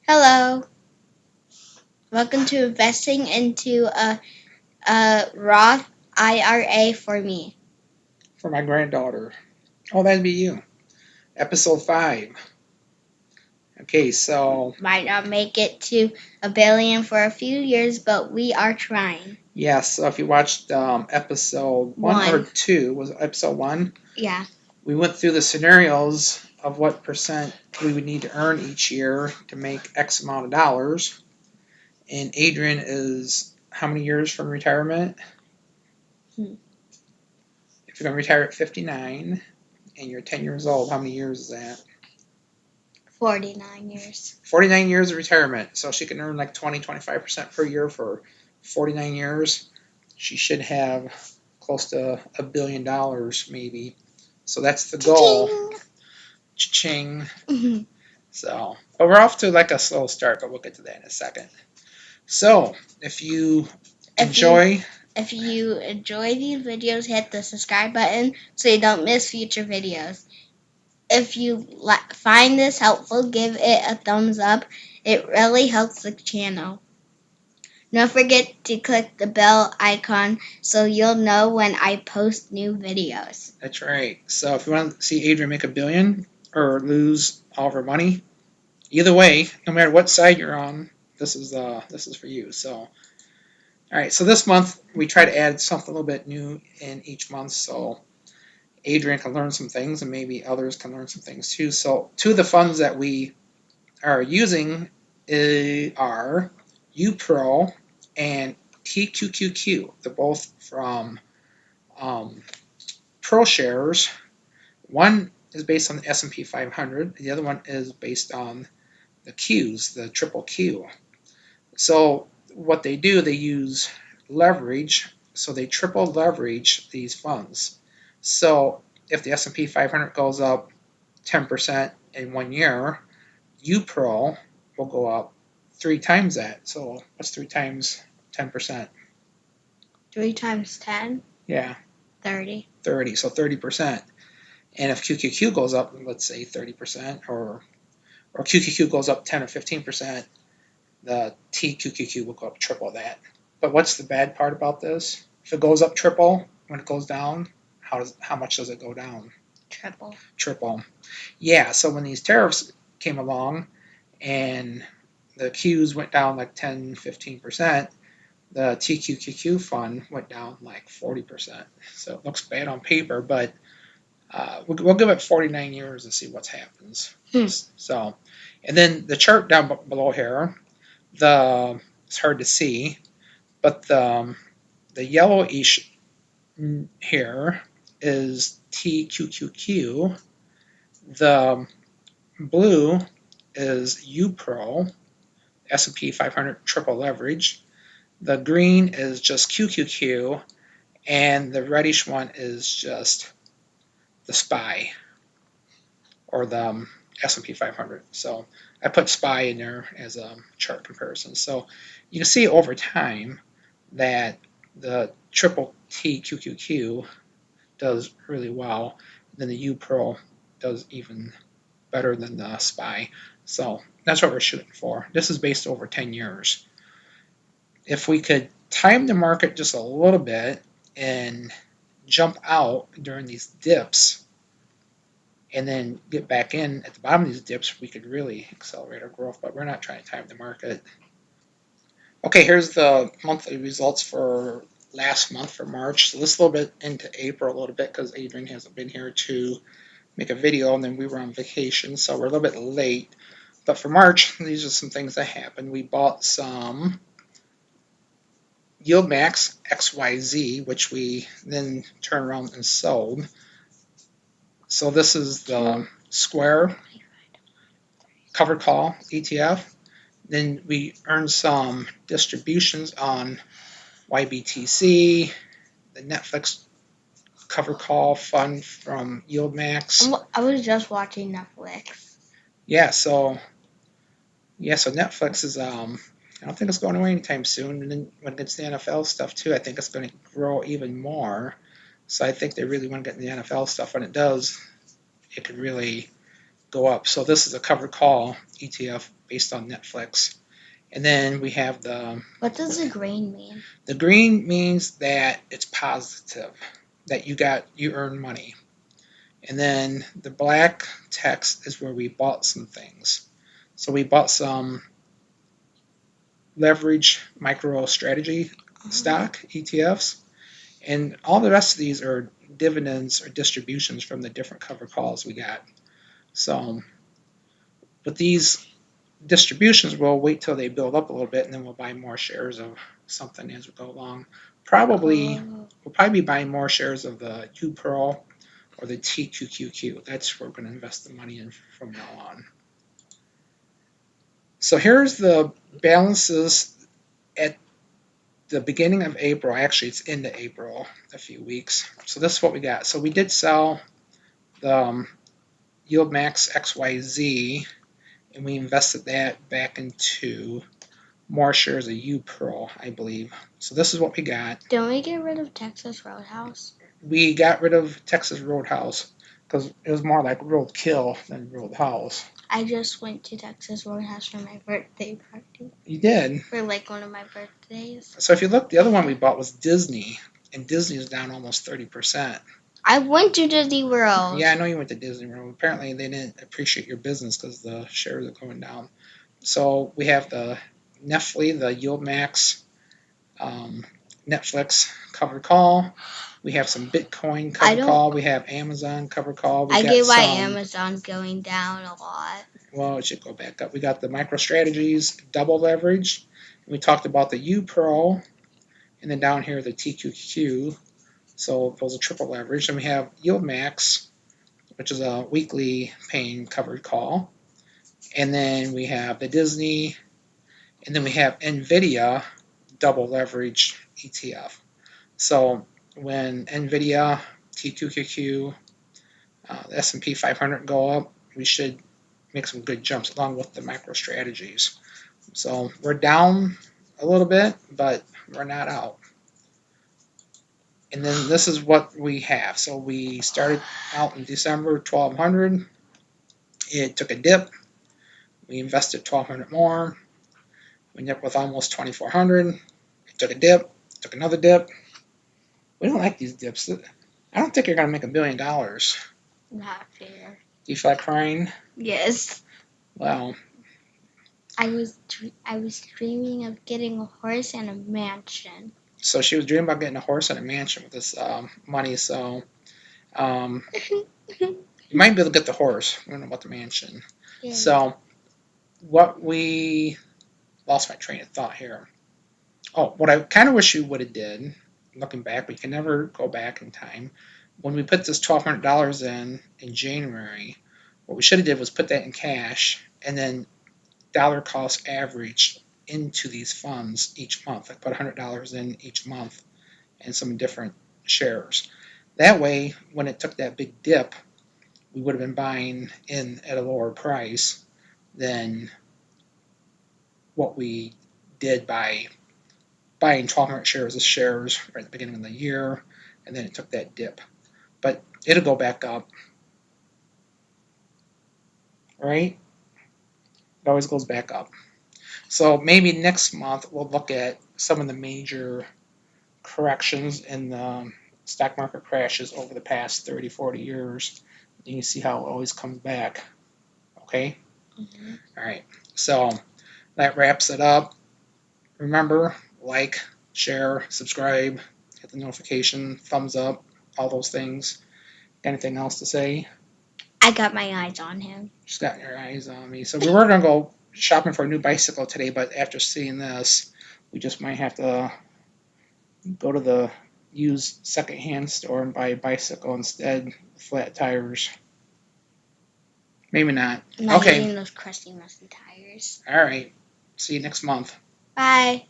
Hello. Welcome to investing into a Roth IRA for me. For my granddaughter. Oh, that'd be you. Episode 5. Okay, so Might not make it to $1 billion for a few years, but we are trying. yes, so if you watched episode 1 or 2, was it episode 1? Yeah. We went through the scenarios of what percent we would need to earn each year to make X amount of dollars. And Adrienne is how many years from retirement? If you're going to retire at 59 and you're 10 years old, how many years is that? 49 years. 49 years of retirement. So she can earn like 20-25% per year for 49 years. She should have close to $1 billion maybe. So that's the goal. Cha-ching. So, but we're off to like a slow start, but we'll get to that in a second. So, if you enjoy these videos, hit the subscribe button so you don't miss future videos. If you find this helpful, give it a thumbs up. It really helps the channel. Don't forget to click the bell icon so you'll know when I post new videos. That's right. So if you want to see Adrienne make $1 billion or lose all of her money, either way, no matter what side you're on, this is for you. So, all right. So this month we try to add something a little bit new in each month, so Adrienne can learn some things, and maybe others can learn some things too. So two of the funds that we are using are UPRO and TQQQ. They're both from ProShares. One is based on the S&P 500. The other one is based on the Qs, the triple Q. So what they do, they use leverage. So they triple leverage these funds. So if the S&P 500 goes up 10% in 1 year, UPRO will go up 3 times that. So what's 3 times 10%? 3 times 10? Yeah. 30. 30, so 30%. And if QQQ goes up, let's say 30%, or QQQ goes up 10 or 15%, the TQQQ will go up triple that. But what's the bad part about this? If it goes up triple, when it goes down, how much does it go down? Triple. Yeah, so when these tariffs came along and the Qs went down like 10, 15%, the TQQQ fund went down like 40%. So it looks bad on paper, but we'll give it 49 years and see what happens. So, and then the chart down below here, it's hard to see, but the yellowish here is TQQQ. The blue is UPRO, S&P 500 triple leverage. The green is just QQQ, and the reddish one is just the SPY, or the S&P 500. So I put SPY in there as a chart comparison. So you can see over time that the triple TQQQ does really well. Then the UPRO does even better than the SPY. So that's what we're shooting for. This is based over 10 years. If we could time the market just a little bit and jump out during these dips and then get back in at the bottom of these dips, we could really accelerate our growth, but we're not trying to time the market. Okay, here's the monthly results for last month, for March. So this is a little bit into April a little bit because Adrienne hasn't been here to make a video, and then we were on vacation, so we're a little bit late. But for March, these are some things that happened. We bought some YieldMax XYZ, which we then turned around and sold. So this is the Square covered call ETF. Then we earned some distributions on YBTC, the Netflix covered call fund from YieldMax. I was just watching Netflix. Yeah, so Netflix is I don't think it's going away anytime soon. And then when it gets to the NFL stuff too, I think it's going to grow even more. So I think they really want to get in the NFL stuff. When it does, it could really go up. So this is a covered call ETF based on Netflix. And then we have the... What does the green mean? The green means that it's positive, that you earn money. And then the black text is where we bought some things. So we bought some leverage micro strategy stock, ETFs. And all the rest of these are dividends or distributions from the different covered calls we got. So with these distributions, we'll wait till they build up a little bit, and then we'll buy more shares of something as we go along. We'll probably be buying more shares of the UPRO or the TQQQ. That's where we're going to invest the money in from now on. So here's the balances at the beginning of April. Actually, it's into April, a few weeks. So this is what we got. So we did sell the Yield Max XYZ, and we invested that back into more shares of UPRO, I believe. So this is what we got. Didn't we get rid of Texas Roadhouse? We got rid of Texas Roadhouse because it was more like roadkill than Roadhouse. I just went to Texas Roadhouse for my birthday party. You did? For like one of my birthdays. So if you look, the other one we bought was Disney, and Disney is down almost 30%. I went to Disney World. Yeah, I know you went to Disney World. Apparently they didn't appreciate your business because the shares are going down. So we have the Netflix, the Yield Max, Netflix covered call. We have some Bitcoin covered call. We have Amazon covered call. I get why Amazon's going down a lot. Well, it should go back up. We got the MicroStrategies double leverage. We talked about the UPRO, and then down here the TQQQ. So those are triple leverage. And we have Yield Max, which is a weekly paying covered call. And then we have the Disney, and then we have NVIDIA double leverage ETF. So when NVIDIA, TQQQ, the S&P 500 go up, we should make some good jumps along with the MicroStrategies. So we're down a little bit, but we're not out. And then this is what we have. So we started out in December 1200. It took a dip. We invested 1200 more. We ended up with almost 2400. It took a dip. Took another dip. We don't like these dips. I don't think you're going to make $1 billion. Not fair. Do you feel like crying? Yes. Well, I was dreaming of getting a horse and a mansion. So she was dreaming about getting a horse and a mansion with this money. So you might be able to get the horse. I don't know about the mansion. Yeah. So what we lost my train of thought here. Oh, what I kind of wish you would have did, looking back, we can never go back in time. When we put this $1,200 in January, what we should have did was put that in cash and then dollar cost average into these funds each month. I put $100 in each month and some different shares. That way, when it took that big dip, we would have been buying in at a lower price than what we did by buying 1,200 shares of shares right at the beginning of the year, and then it took that dip. But it'll go back up, right? It always goes back up. So maybe next month we'll look at some of the major corrections in the stock market crashes over the past 30, 40 years. And you see how it always comes back. Okay? Mm-hmm. All right. So that wraps it up. Remember, like, share, subscribe, hit the notification, thumbs up, all those things. Anything else to say? I got my eyes on him. She's got her eyes on me. So we were going to go shopping for a new bicycle today, but after seeing this, we just might have to go to the used secondhand store and buy a bicycle instead, flat tires. Maybe not. I'm not getting those crusty, musty tires. All right. See you next month. Bye.